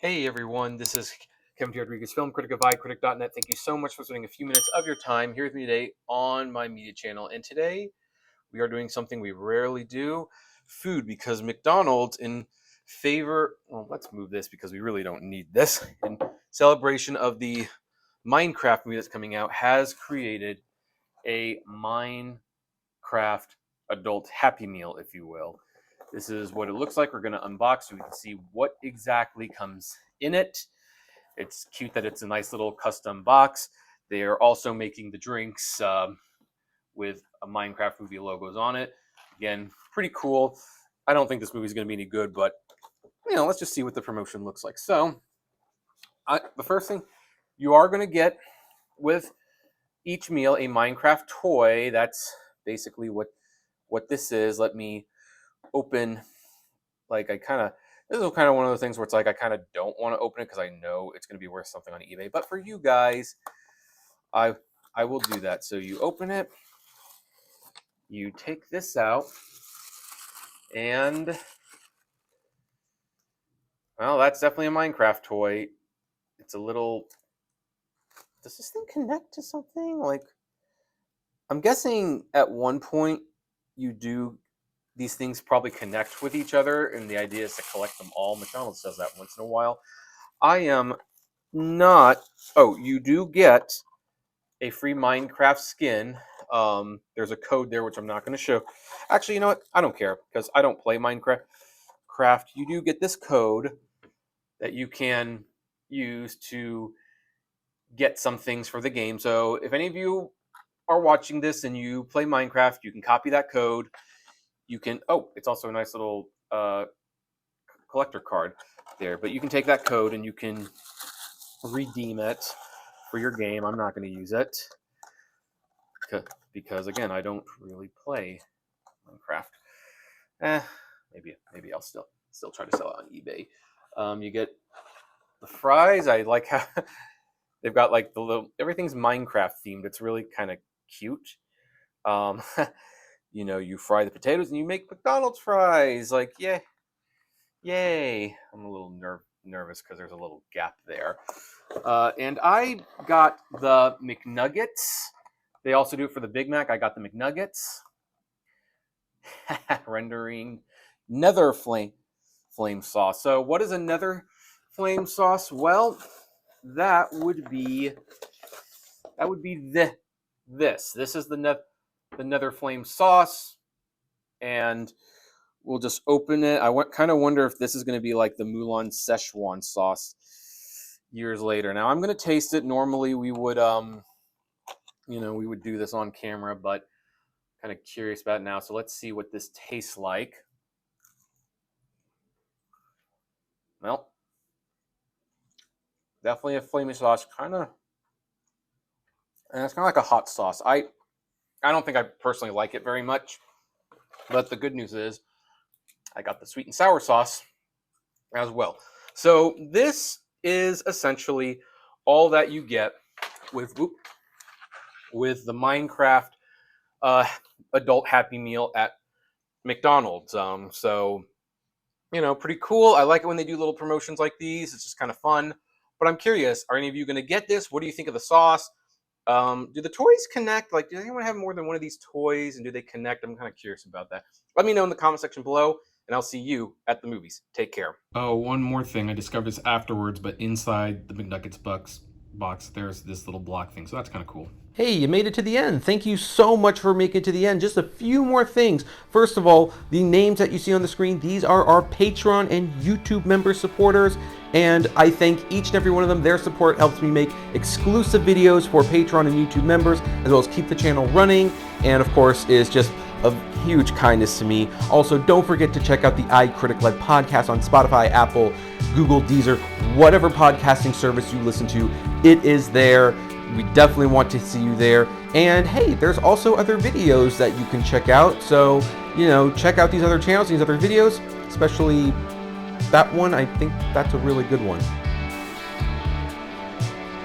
Hey everyone, this is Kevin T. Rodriguez, film critic of iCritic.net. Thank you so much for spending a few minutes of your time here with me today on my media channel. And today we are doing something we rarely do, food, because McDonald's let's move this because we really don't need this. In celebration of the Minecraft movie that's coming out, has created a Minecraft adult Happy Meal, if you will. This is what it looks like. We're going to unbox so we can see what exactly comes in it. It's cute that it's a nice little custom box. They are also making the drinks with a Minecraft movie logos on it. Again, pretty cool. I don't think this movie is going to be any good, but let's just see what the promotion looks like. So, the first thing you are going to get with each meal a Minecraft toy. That's basically what this is. Let me open. This is kind of one of those things where it's like I kind of don't want to open it because I know it's going to be worth something on eBay. But for you guys, I will do that. So you open it, you take this out, and well, that's definitely a Minecraft toy. It's a little. Does this thing connect to something? Like, I'm guessing at one point these things probably connect with each other, and the idea is to collect them all. McDonald's does that once in a while. I am not. Oh, you do get a free Minecraft skin. There's a code there, which I'm not going to show. Actually, you know what? I don't care because I don't play Minecraft. You do get this code that you can use to get some things for the game. So if any of you are watching this and you play Minecraft, you can copy that code. You can, it's also a nice little collector card there, but you can take that code and you can redeem it for your game. I'm not going to use it because again, I don't really play Minecraft. Maybe I'll still try to sell it on eBay. You get the fries. I like how they've got like the little, everything's Minecraft themed. It's really kind of cute. You fry the potatoes and you make McDonald's fries. Like, yay. I'm a little nervous because there's a little gap there. And I got the McNuggets. They also do it for the Big Mac. I got the McNuggets. Rendering nether flame sauce. So what is a nether flame sauce? Well, that would be this. This is the nether flame sauce, and we'll just open it. I kind of wonder if this is going to be like the Mulan Szechuan sauce years later. Now I'm going to taste it. Normally we would we would do this on camera, but kind of curious about it now. So let's see what this tastes like. Well, definitely a flaming sauce, and it's kind of like a hot sauce. I don't think I personally like it very much, but the good news is I got the sweet and sour sauce as well. So this is essentially all that you get with the Minecraft adult Happy Meal at McDonald's. So pretty cool. I like it when they do little promotions like these. It's just kind of fun. But I'm curious, are any of you going to get this? What do you think of the sauce? Do the toys connect? Like, does anyone have more than one of these toys, and do they connect? I'm kind of curious about that. Let me know in the comment section below, and I'll see you at the movies. Take care. Oh, one more thing. I discovered this afterwards, but inside the McNuggets box, there's this little block thing, so that's kind of cool. Hey, you made it to the end. Thank you so much for making it to the end. Just a few more things. First of all, the names that you see on the screen, these are our Patreon and YouTube member supporters, and I thank each and every one of them. Their support helps me make exclusive videos for Patreon and YouTube members, as well as keep the channel running, and of course is just of huge kindness to me. Also, don't forget to check out the iCritic-led podcast on Spotify, Apple, Google, Deezer, whatever podcasting service you listen to, it is there. We definitely want to see you there. And hey, there's also other videos that you can check out. So, check out these other channels, these other videos, especially that one. I think that's a really good one.